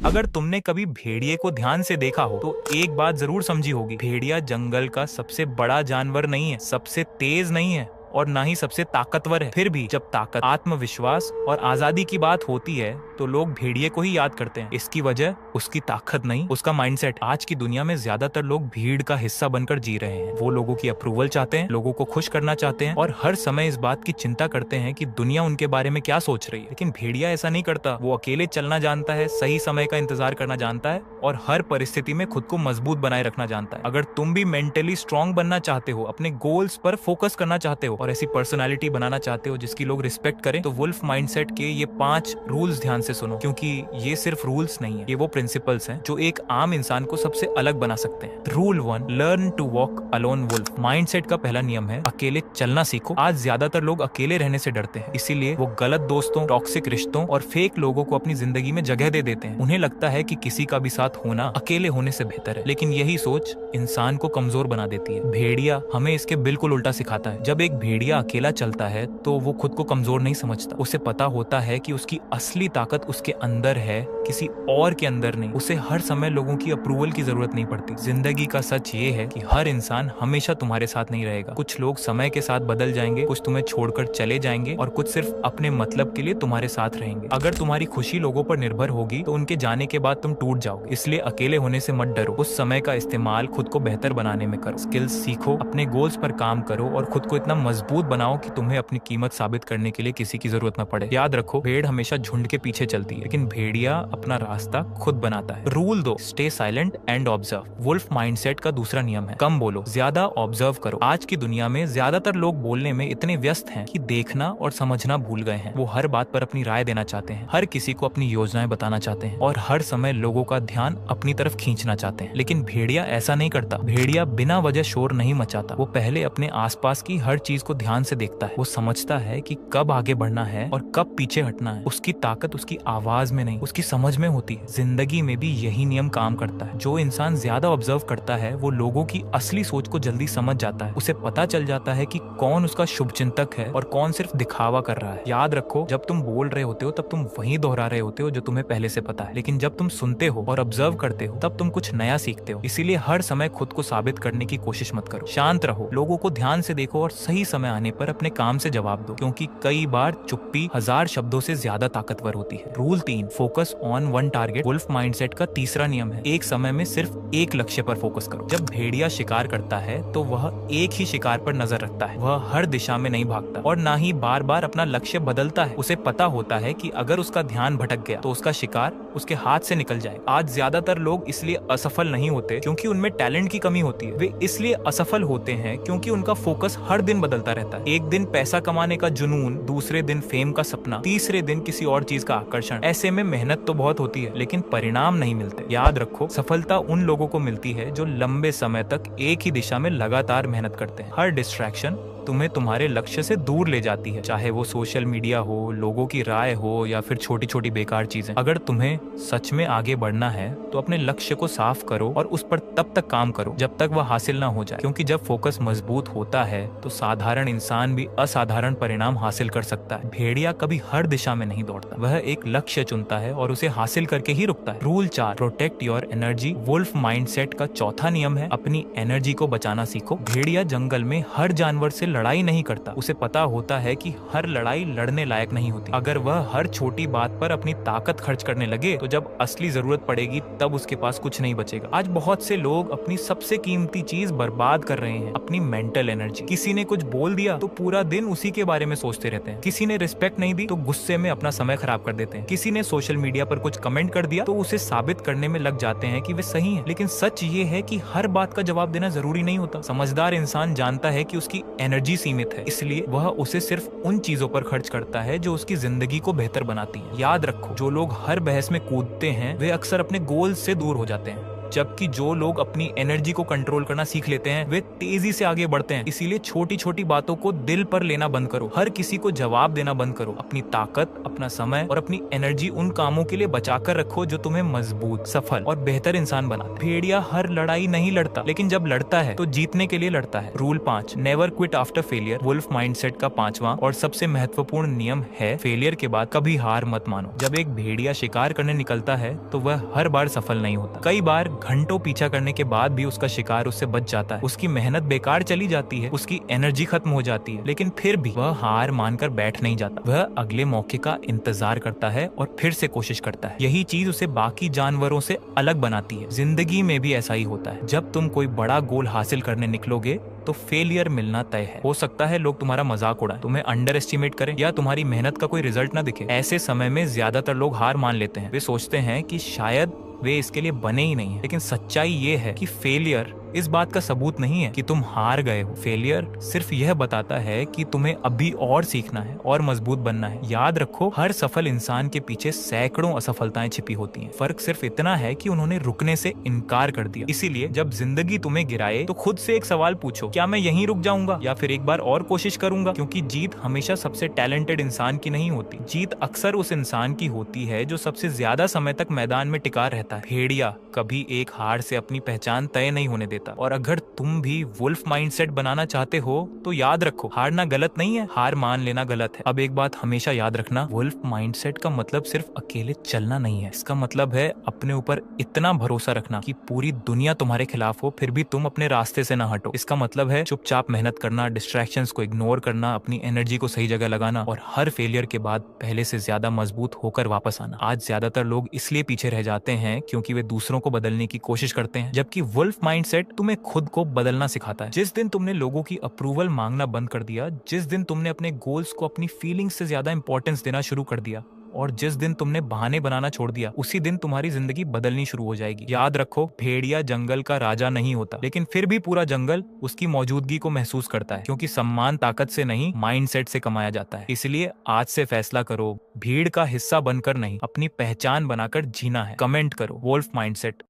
अगर तुमने कभी भेड़िए को ध्यान से देखा हो तो एक बात जरूर समझी होगी, भेड़िया जंगल का सबसे बड़ा जानवर नहीं है, सबसे तेज नहीं है और ना ही सबसे ताकतवर है। फिर भी जब ताकत, आत्मविश्वास और आजादी की बात होती है तो लोग भेड़िए को ही याद करते हैं। इसकी वजह उसकी ताकत नहीं, उसका माइंडसेट। आज की दुनिया में ज्यादातर लोग भीड़ का हिस्सा बनकर जी रहे हैं। वो लोगों की अप्रूवल चाहते हैं, लोगों को खुश करना चाहते हैं और हर समय इस बात की चिंता करते हैं कि दुनिया उनके बारे में क्या सोच रही है। लेकिन भेड़िया ऐसा नहीं करता। वो अकेले चलना जानता है, सही समय का इंतजार करना जानता है और हर परिस्थिति में खुद को मजबूत बनाए रखना जानता है। अगर तुम भी मेंटली स्ट्रांग बनना चाहते हो, अपने गोल्स पर फोकस करना चाहते हो और ऐसी पर्सनालिटी बनाना चाहते हो जिसकी लोग रिस्पेक्ट करें, तो वुल्फ माइंडसेट के ये 5 रूल्स ध्यान से सुनो, क्योंकि ये सिर्फ रूल्स नहीं है, ये वो प्रिंसिपल्स हैं जो एक आम इंसान को सबसे अलग बना सकते हैं। Rule 1, learn to walk alone wolf. Mindset का पहला नियम है अकेले चलना सीखो। आज ज्यादातर लोग अकेले रहने से डरते हैं, इसीलिए वो गलत दोस्तों, टॉक्सिक रिश्तों और फेक लोगों को अपनी जिंदगी में जगह दे देते हैं। उन्हें लगता है कि किसी का भी साथ होना अकेले होने से बेहतर है, लेकिन यही सोच इंसान को कमजोर बना देती है। भेड़िया हमें इसके बिल्कुल उल्टा सिखाता है। जब एक भेड़िया अकेला चलता है तो वो खुद को कमजोर नहीं समझता। उसे पता होता है कि उसकी असली ताकत उसके अंदर है, किसी और के अंदर नहीं। उसे हर समय लोगों की अप्रूवल की जरूरत नहीं पड़ती। जिंदगी का सच ये है कि हर इंसान हमेशा तुम्हारे साथ नहीं रहेगा। कुछ लोग समय के साथ बदल जाएंगे, कुछ तुम्हें छोड़कर चले जाएंगे और कुछ सिर्फ अपने मतलब के लिए तुम्हारे साथ रहेंगे। अगर तुम्हारी खुशी लोगों पर निर्भर होगी तो उनके जाने के बाद तुम टूट जाओगे। इसलिए अकेले होने से मत डरो। उस समय का इस्तेमाल खुद को बेहतर बनाने में करो। स्किल्स सीखो, अपने गोल्स पर काम करो और खुद को इतना मजबूत बनाओ कि तुम्हें अपनी कीमत साबित करने के लिए किसी की जरूरत न पड़े। याद रखो, भेड़ हमेशा झुंड के पीछे चलती है, लेकिन भेड़िया अपना रास्ता खुद बनाता है। Rule 2, stay silent and observe. Wolf mindset का दूसरा नियम है कम बोलो, ज्यादा ऑब्जर्व करो। आज की दुनिया में ज्यादातर लोग बोलने में इतने व्यस्त हैं कि देखना और समझना भूल गए हैं। वो हर बात पर अपनी राय देना चाहते हैं, हर किसी को अपनी योजनाएं बताना चाहते हैं और हर समय लोगों का ध्यान अपनी तरफ खींचना चाहते हैं। लेकिन भेड़िया ऐसा नहीं करता। भेड़िया बिना वजह शोर नहीं मचाता। वो पहले अपने आसपास की हर चीज को ध्यान से देखता है। वो समझता है कि कब आगे बढ़ना है और कब पीछे हटना है। उसकी ताकत उसकी आवाज में नहीं, उसकी समझ में होती है। जिंदगी में भी यही नियम काम करता है। जो इंसान ज्यादा ऑब्जर्व करता है वो लोगों की असली सोच को जल्दी समझ जाता है। उसे पता चल जाता है कि कौन उसका शुभचिंतक है और कौन सिर्फ दिखावा कर रहा है। याद रखो, जब तुम बोल रहे होते हो तब तुम वही दोहरा रहे होते हो जो तुम्हें पहले से पता है, लेकिन जब तुम सुनते हो और ऑब्जर्व करते हो तब तुम कुछ नया सीखते हो। इसीलिए हर समय खुद को साबित करने की कोशिश मत करो। शांत रहो, लोगों को ध्यान से देखो और सही समय आने पर अपने काम से जवाब दो, क्योंकि कई बार चुप्पी 1000 शब्दों से ज्यादा ताकतवर होती है। Rule 3, focus on one target. Wolf mindset का तीसरा नियम है एक समय में सिर्फ एक लक्ष्य पर फोकस करो। जब भेड़िया शिकार करता है तो वह एक ही शिकार पर नजर रखता है। वह हर दिशा में नहीं भागता और ना ही बार बार अपना लक्ष्य बदलता है। उसे पता होता है कि अगर उसका ध्यान भटक गया तो उसका शिकार उसके हाथ से निकल जाए। आज ज्यादातर लोग इसलिए असफल नहीं होते क्योंकि उनमें टैलेंट की कमी होती है। वे इसलिए असफल होते हैं क्योंकि उनका फोकस हर दिन बदलता रहता है। एक दिन पैसा कमाने का जुनून, दूसरे दिन फेम का सपना, तीसरे दिन किसी और चीज का आकर्षण। ऐसे में मेहनत तो बहुत होती है लेकिन परिणाम नहीं मिलते। याद रखो, सफलता उन लोगों को मिलती है जो लंबे समय तक एक ही दिशा में लगातार मेहनत करते हैं। हर डिस्ट्रैक्शन तुम्हें तुम्हारे लक्ष्य से दूर ले जाती है, चाहे वो सोशल मीडिया हो, लोगों की राय हो या फिर छोटी छोटी बेकार चीजें। अगर तुम्हें सच में आगे बढ़ना है तो अपने लक्ष्य को साफ करो और उस पर तब तक काम करो जब तक वह हासिल ना हो जाए, क्योंकि जब फोकस मजबूत होता है तो साधारण इंसान भी असाधारण परिणाम हासिल कर सकता है। भेड़िया कभी हर दिशा में नहीं दौड़ता, वह एक लक्ष्य चुनता है और उसे हासिल करके ही रुकता है। Rule 4, protect your energy. Wolf mindset का चौथा नियम है अपनी एनर्जी को बचाना सीखो। भेड़िया जंगल में हर जानवर से लड़ाई नहीं करता। उसे पता होता है कि हर लड़ाई लड़ने लायक नहीं होती। अगर वह हर छोटी बात पर अपनी ताकत खर्च करने लगे तो जब असली जरूरत पड़ेगी तब उसके पास कुछ नहीं बचेगा। आज बहुत से लोग अपनी सबसे कीमती चीज बर्बाद कर रहे हैं, अपनी मेंटल एनर्जी। किसी ने कुछ बोल दिया तो पूरा दिन उसी के बारे में सोचते रहते हैं। किसी ने रिस्पेक्ट नहीं दी तो गुस्से में अपना समय खराब कर देते हैं। किसी ने सोशल मीडिया पर कुछ कमेंट कर दिया तो उसे साबित करने में लग जाते हैं कि वे सही हैं। लेकिन सच ये है कि हर बात का जवाब देना जरूरी नहीं होता। समझदार इंसान जानता है कि उसकी एनर्जी सीमित है, इसलिए वह उसे सिर्फ उन चीजों पर खर्च करता है जो उसकी जिंदगी को बेहतर बनाती हैं। याद रखो, जो लोग हर बहस में कूदते हैं वे अक्सर अपने गोल से दूर हो जाते हैं। जबकि जो लोग अपनी एनर्जी को कंट्रोल करना सीख लेते हैं वे तेजी से आगे बढ़ते हैं। इसीलिए छोटी छोटी बातों को दिल पर लेना बंद करो, हर किसी को जवाब देना बंद करो, अपनी ताकत, अपना समय और अपनी एनर्जी उन कामों के लिए बचाकर रखो जो तुम्हें मजबूत, सफल और बेहतर इंसान बनाते। भेड़िया हर लड़ाई नहीं लड़ता, लेकिन जब लड़ता है तो जीतने के लिए लड़ता है। Rule 5, never quit after failure. Wolf mindset का 5वां और सबसे महत्वपूर्ण नियम है, फेलियर के बाद कभी हार मत मानो। जब एक भेड़िया शिकार करने निकलता है तो वह हर बार सफल नहीं होता। कई बार घंटों पीछा करने के बाद भी उसका शिकार उससे बच जाता है, उसकी मेहनत बेकार चली जाती है, उसकी एनर्जी खत्म हो जाती है, लेकिन फिर भी वह हार मानकर बैठ नहीं जाता। वह अगले मौके का इंतजार करता है और फिर से कोशिश करता है। यही चीज उसे बाकी जानवरों से अलग बनाती है। जिंदगी में भी ऐसा ही होता है। जब तुम कोई बड़ा गोल हासिल करने निकलोगे तो फेलियर मिलना तय है। हो सकता है लोग तुम्हारा मजाक उड़ाएं, तुम्हें अंडर एस्टिमेट करें या तुम्हारी मेहनत का कोई रिजल्ट ना दिखे। ऐसे समय में ज्यादातर लोग हार मान लेते हैं। वे सोचते हैं कि शायद वे इसके लिए बने ही नहीं है। लेकिन सच्चाई ये है कि फेलियर इस बात का सबूत नहीं है कि तुम हार गए हो। फेलियर सिर्फ यह बताता है कि तुम्हें अभी और सीखना है और मजबूत बनना है। याद रखो, हर सफल इंसान के पीछे सैकड़ों असफलताएं छिपी होती हैं। फर्क सिर्फ इतना है कि उन्होंने रुकने से इनकार कर दिया। इसीलिए जब जिंदगी तुम्हें गिराए तो खुद से एक सवाल पूछो, क्या मैं यहीं रुक जाऊंगा या फिर एक बार और कोशिश करूंगा? क्योंकि जीत हमेशा सबसे टैलेंटेड इंसान की नहीं होती। जीत अक्सर उस इंसान की होती है जो सबसे ज्यादा समय तक मैदान में टिका रहता है। भेड़िया कभी एक हार से अपनी पहचान तय नहीं होने देता। और अगर तुम भी वुल्फ माइंडसेट बनाना चाहते हो तो याद रखो, हारना गलत नहीं है, हार मान लेना गलत है। अब एक बात हमेशा याद रखना, वुल्फ माइंडसेट का मतलब सिर्फ अकेले चलना नहीं है। इसका मतलब है अपने ऊपर इतना भरोसा रखना कि पूरी दुनिया तुम्हारे खिलाफ हो फिर भी तुम अपने रास्ते से ना हटो। इसका मतलब है चुपचाप मेहनत करना, डिस्ट्रैक्शंस को इग्नोर करना, अपनी एनर्जी को सही जगह लगाना और हर फेलियर के बाद पहले से ज्यादा मजबूत होकर वापस आना। आज ज्यादातर लोग इसलिए पीछे रह जाते हैं क्योंकि वे दूसरों को बदलने की कोशिश करते हैं, जबकि वुल्फ माइंडसेट तुम्हें खुद को बदलना सिखाता है। जिस दिन तुमने लोगों की अप्रूवल मांगना बंद कर दिया, जिस दिन तुमने अपने गोल्स को अपनी फीलिंग्स से ज्यादा इंपॉर्टेंस देना शुरू कर दिया और जिस दिन तुमने बहाने बनाना छोड़ दिया, उसी दिन तुम्हारी जिंदगी बदलनी शुरू हो जाएगी। याद रखो, भेड़िया जंगल का राजा नहीं होता, लेकिन फिर भी पूरा जंगल उसकी मौजूदगी को महसूस करता है, क्योंकि सम्मान ताकत से नहीं, माइंडसेट से कमाया जाता है। इसलिए आज से फैसला करो, भीड़ का हिस्सा बनकर नहीं, अपनी पहचान बनाकर जीना है। कमेंट करो, वुल्फ माइंडसेट।